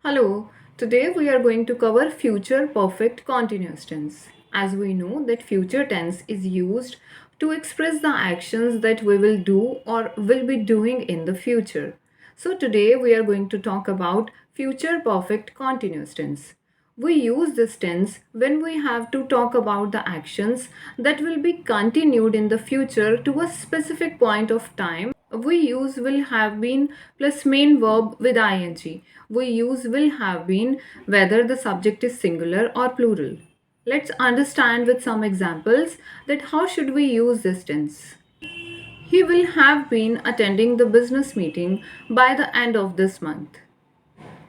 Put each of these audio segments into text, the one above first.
Hello, today we are going to cover future perfect continuous tense. As we know that future tense is used to express the actions that we will do or will be doing in the future. So today we are going to talk about future perfect continuous tense. We use this tense when we have to talk about the actions that will be continued in the future to a specific point of time. We use will have been plus main verb with ing. We use will have been whether the subject is singular or plural. Let's understand with some examples that how should we use this tense. He will have been attending the business meeting by the end of this month.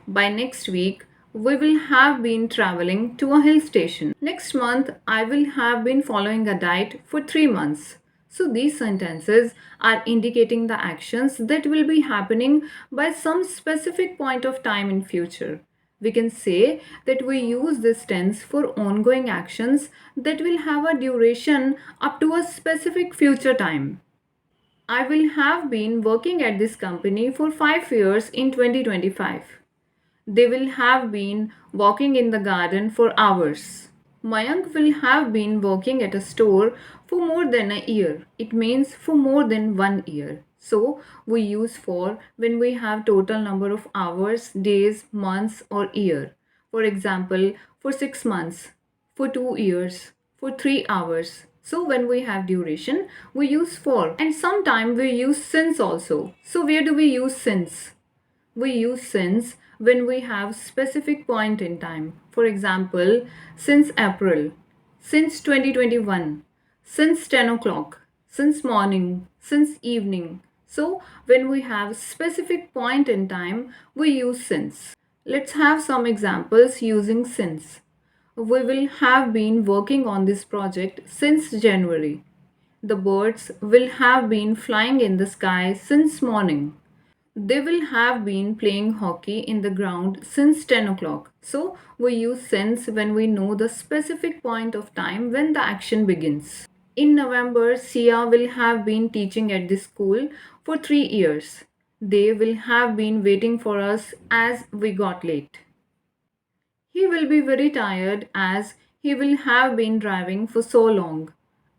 By next week, we will have been traveling to a hill station. Next month, I will have been following a diet for 3 months. So, these sentences are indicating the actions that will be happening by some specific point of time in future. We can say that we use this tense for ongoing actions that will have a duration up to a specific future time. I will have been working at this company for 5 years in 2025. They will have been walking in the garden for hours. Mayank will have been working at a store for more than a year. It means for more than 1 year. So we use for when we have total number of hours, days, months or year. For example, for 6 months, for 2 years, for 3 hours. So when we have duration, we use for, and sometime we use since also. So where do we use since? We use since when we have specific point in time. For example, since April, since 2021, since 10 o'clock, since morning, since evening. So when we have specific point in time, we use since. Let's have some examples using since. We will have been working on this project since January. The birds will have been flying in the sky since morning. They will have been playing hockey in the ground since 10 o'clock. So we use since when we know the specific point of time when the action begins. In November, Sia will have been teaching at this school for 3 years. They will have been waiting for us as we got late. He will be very tired as he will have been driving for so long.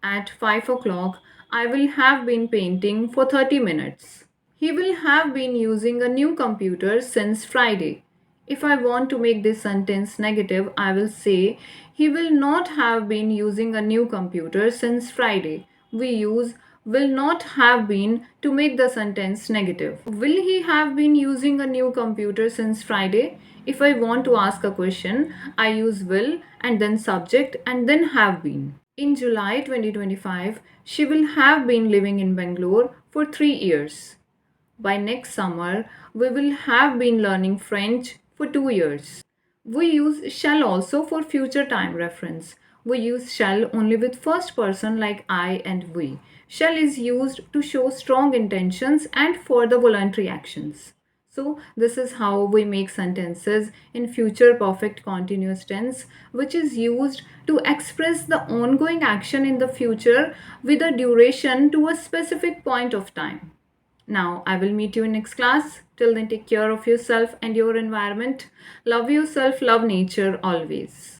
At 5 o'clock, I will have been painting for 30 minutes. He will have been using a new computer since Friday. If I want to make this sentence negative, I will say he will not have been using a new computer since Friday. We use will not have been to make the sentence negative. Will he have been using a new computer since Friday? If I want to ask a question, I use will and then subject and then have been. In July 2025, she will have been living in Bangalore for 3 years. By next summer, we will have been learning French for 2 years. We use shall also for future time reference. We use shall only with first person like I and we. Shall is used to show strong intentions and for the voluntary actions. So, this is how we make sentences in future perfect continuous tense, which is used to express the ongoing action in the future with a duration to a specific point of time. Now, I will meet you in next class. Till then, take care of yourself and your environment. Love yourself, love nature always.